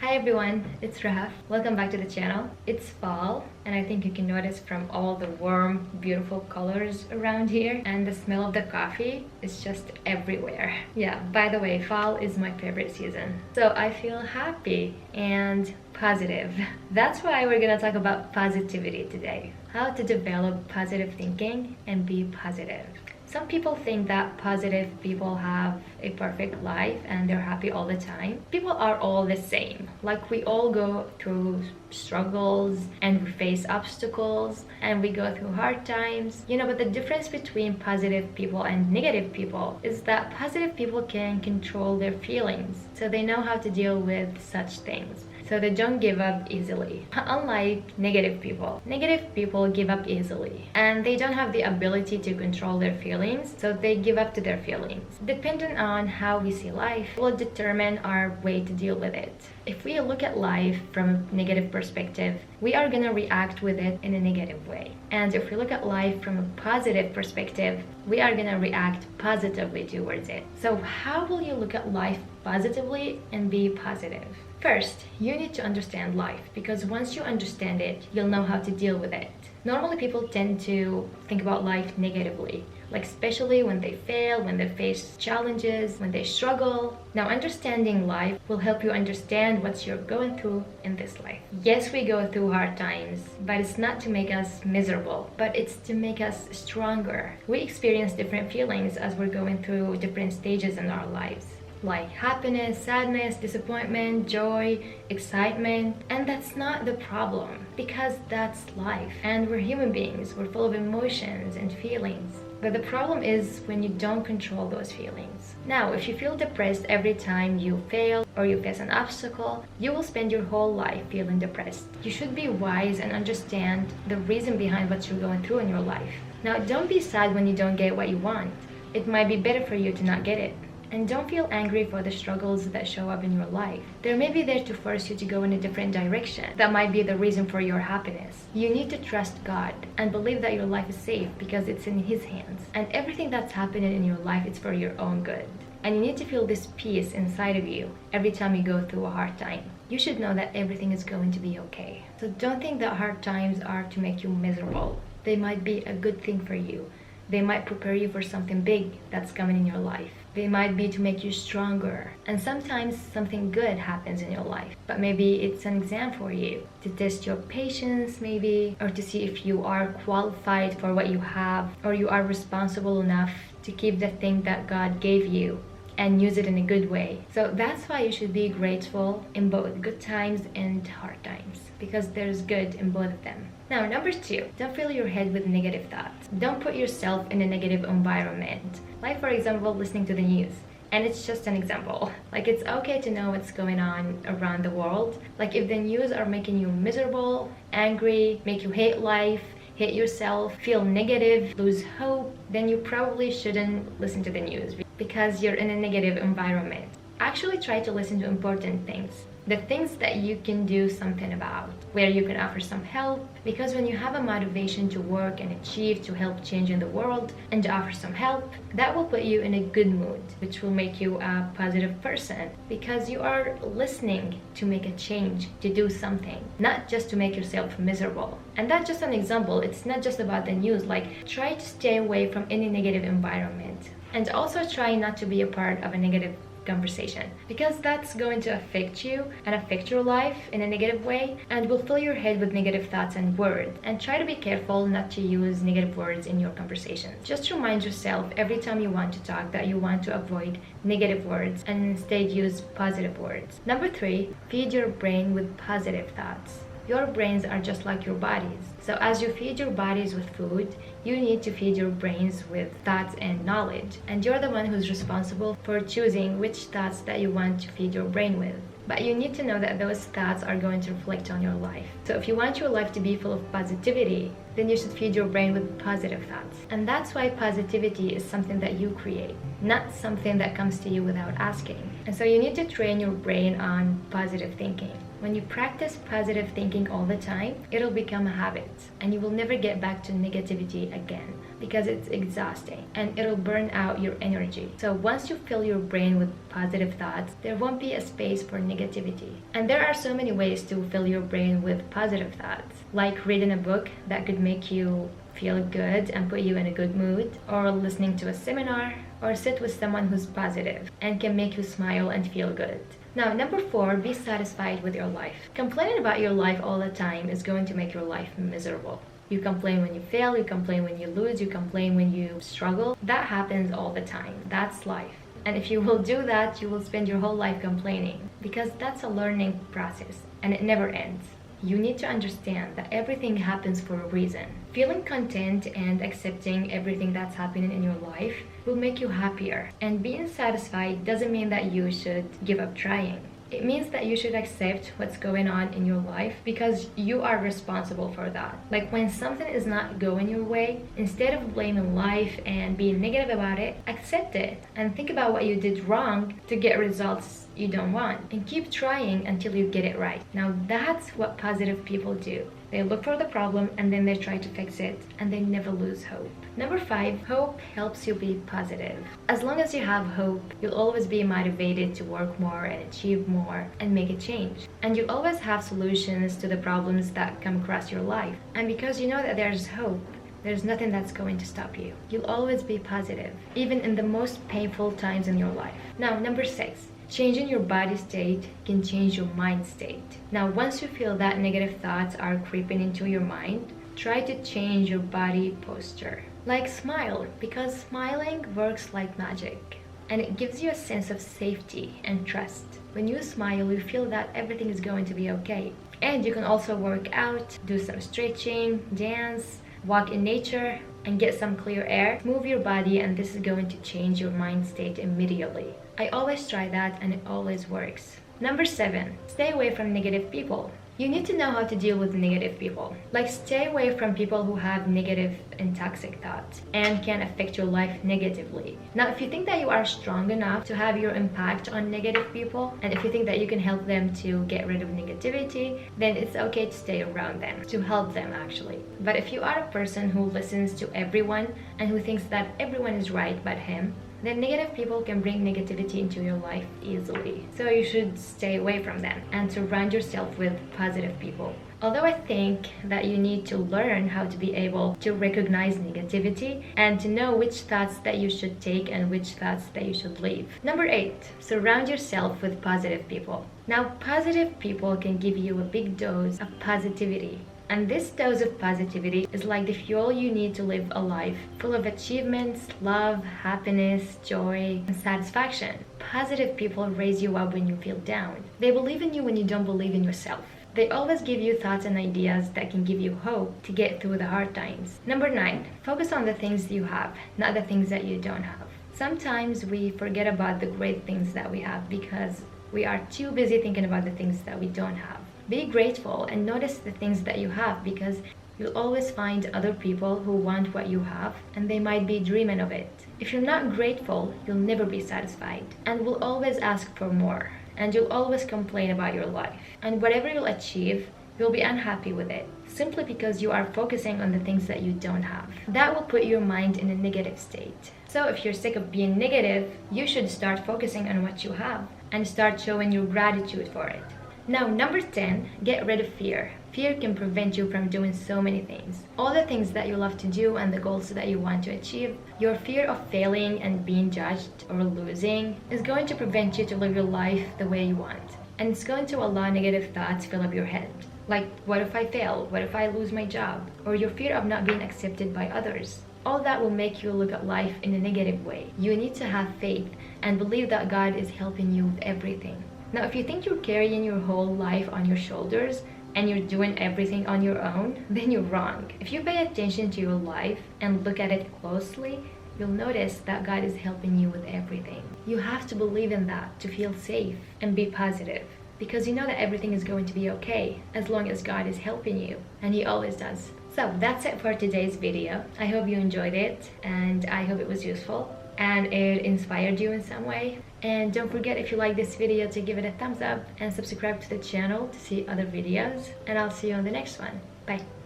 Hi everyone, it's Rahaf. Welcome back to the channel. It's fall and I think you can notice from all the warm, beautiful colors around here, and the smell of the coffee is just everywhere. Yeah, by the way, fall is my favorite season. So I feel happy and positive. That's why we're gonna talk about positivity today. How to develop positive thinking and be positive. Some people think that positive people have a perfect life and they're happy all the time. People are all the same. Like, we all go through struggles and we face obstacles and we go through hard times. But the difference between positive people and negative people is that positive people can control their feelings. So they know how to deal with such things. So they don't give up easily. Unlike negative people give up easily. And they don't have the ability to control their feelings, so they give up to their feelings. Depending on how we see life will determine our way to deal with it. If we look at life from a negative perspective, we are gonna react with it in a negative way. And if we look at life from a positive perspective, we are gonna react positively towards it. So how will you look at life positively and be positive? First, you need to understand life, because once you understand it, you'll know how to deal with it. Normally people tend to think about life negatively, like especially when they fail, when they face challenges, when they struggle. Now, understanding life will help you understand what you're going through in this life. Yes, we go through hard times, but it's not to make us miserable, but it's to make us stronger. We experience different feelings as we're going through different stages in our lives, like happiness, sadness, disappointment, joy, excitement. And that's not the problem, because that's life. And we're human beings, we're full of emotions and feelings. But the problem is when you don't control those feelings. Now, if you feel depressed every time you fail or you face an obstacle, you will spend your whole life feeling depressed. You should be wise and understand the reason behind what you're going through in your life. Now, don't be sad when you don't get what you want. It might be better for you to not get it. And don't feel angry for the struggles that show up in your life. They may be there to force you to go in a different direction. That might be the reason for your happiness. You need to trust God and believe that your life is safe because it's in His hands. And everything that's happening in your life is for your own good. And you need to feel this peace inside of you every time you go through a hard time. You should know that everything is going to be okay. So don't think that hard times are to make you miserable. They might be a good thing for you. They might prepare you for something big that's coming in your life. They might be to make you stronger. And sometimes something good happens in your life, but maybe it's an exam for you, to test your patience maybe, or to see if you are qualified for what you have, or you are responsible enough to keep the thing that God gave you and use it in a good way. So that's why you should be grateful in both good times and hard times, because there's good in both of them. Now, number 2, don't fill your head with negative thoughts. Don't put yourself in a negative environment. Like, for example, listening to the news. And it's just an example. Like, it's okay to know what's going on around the world. Like, if the news are making you miserable, angry, make you hate life, hate yourself, feel negative, lose hope, then you probably shouldn't listen to the news because you're in a negative environment. Actually try to listen to important things. The things that you can do something about, where you can offer some help, because when you have a motivation to work and achieve, to help change in the world and to offer some help, that will put you in a good mood, which will make you a positive person, because you are listening to make a change, to do something, not just to make yourself miserable. And that's just an example. It's not just about the news. Like, try to stay away from any negative environment, and also try not to be a part of a negative conversation, because that's going to affect you and affect your life in a negative way, and will fill your head with negative thoughts and words. And try to be careful not to use negative words in your conversation. Just remind yourself every time you want to talk that you want to avoid negative words and instead use positive words. Number 3, feed your brain with positive thoughts. Your brains are just like your bodies. So as you feed your bodies with food, you need to feed your brains with thoughts and knowledge. And you're the one who's responsible for choosing which thoughts that you want to feed your brain with. But you need to know that those thoughts are going to reflect on your life. So if you want your life to be full of positivity, then you should feed your brain with positive thoughts. And that's why positivity is something that you create, not something that comes to you without asking. And so you need to train your brain on positive thinking. When you practice positive thinking all the time, it'll become a habit, and you will never get back to negativity again. because it's exhausting and it'll burn out your energy. So once you fill your brain with positive thoughts, there won't be a space for negativity. And there are so many ways to fill your brain with positive thoughts, like reading a book that could make you feel good and put you in a good mood, or listening to a seminar, or sit with someone who's positive and can make you smile and feel good. Now, number 4, be satisfied with your life. Complaining about your life all the time is going to make your life miserable. You complain when you fail, you complain when you lose, you complain when you struggle. That happens all the time. That's life. And if you will do that, you will spend your whole life complaining, because that's a learning process and it never ends. You need to understand that everything happens for a reason. Feeling content and accepting everything that's happening in your life will make you happier. And being satisfied doesn't mean that you should give up trying. It means that you should accept what's going on in your life, because you are responsible for that. Like when something is not going your way, instead of blaming life and being negative about it, accept it and think about what you did wrong to get results you don't want, and keep trying until you get it right. Now that's what positive people do. They look for the problem and then they try to fix it, and they never lose hope. Number 5, hope helps you be positive. As long as you have hope, you'll always be motivated to work more and achieve more and make a change. And you'll always have solutions to the problems that come across your life. And because you know that there's hope, there's nothing that's going to stop you. You'll always be positive, even in the most painful times in your life. Now, number 6. Changing your body state can change your mind state. Now, once you feel that negative thoughts are creeping into your mind, try to change your body posture. Like smile, because smiling works like magic. And it gives you a sense of safety and trust. When you smile, you feel that everything is going to be okay. And you can also work out, do some stretching, dance, walk in nature, and get some clear air. Move your body, and this is going to change your mind state immediately. I always try that and it always works. Number 7, stay away from negative people. You need to know how to deal with negative people. Like, stay away from people who have negative and toxic thoughts and can affect your life negatively. Now, if you think that you are strong enough to have your impact on negative people, and if you think that you can help them to get rid of negativity, then it's okay to stay around them, to help them actually. But if you are a person who listens to everyone and who thinks that everyone is right but him, then negative people can bring negativity into your life easily. So you should stay away from them and surround yourself with positive people. Although I think that you need to learn how to be able to recognize negativity and to know which thoughts that you should take and which thoughts that you should leave. Number 8, surround yourself with positive people. Now, positive people can give you a big dose of positivity. And this dose of positivity is like the fuel you need to live a life full of achievements, love, happiness, joy, and satisfaction. Positive people raise you up when you feel down. They believe in you when you don't believe in yourself. They always give you thoughts and ideas that can give you hope to get through the hard times. Number 9, focus on the things you have, not the things that you don't have. Sometimes we forget about the great things that we have because we are too busy thinking about the things that we don't have. Be grateful and notice the things that you have, because you'll always find other people who want what you have and they might be dreaming of it. If you're not grateful, you'll never be satisfied and will always ask for more, and you'll always complain about your life. And whatever you'll achieve, you'll be unhappy with it simply because you are focusing on the things that you don't have. That will put your mind in a negative state. So if you're sick of being negative, you should start focusing on what you have and start showing your gratitude for it. Now, number 10, get rid of fear. Fear can prevent you from doing so many things. All the things that you love to do and the goals that you want to achieve. Your fear of failing and being judged or losing is going to prevent you to live your life the way you want. And it's going to allow negative thoughts fill up your head. Like, what if I fail? What if I lose my job? Or your fear of not being accepted by others. All that will make you look at life in a negative way. You need to have faith and believe that God is helping you with everything. Now, if you think you're carrying your whole life on your shoulders and you're doing everything on your own, then you're wrong. If you pay attention to your life and look at it closely, you'll notice that God is helping you with everything. You have to believe in that to feel safe and be positive, because you know that everything is going to be okay as long as God is helping you, and He always does. So that's it for today's video. I hope you enjoyed it, and I hope it was useful and it inspired you in some way. And don't forget, if you like this video, to give it a thumbs up and subscribe to the channel to see other videos, and I'll see you on the next one. Bye.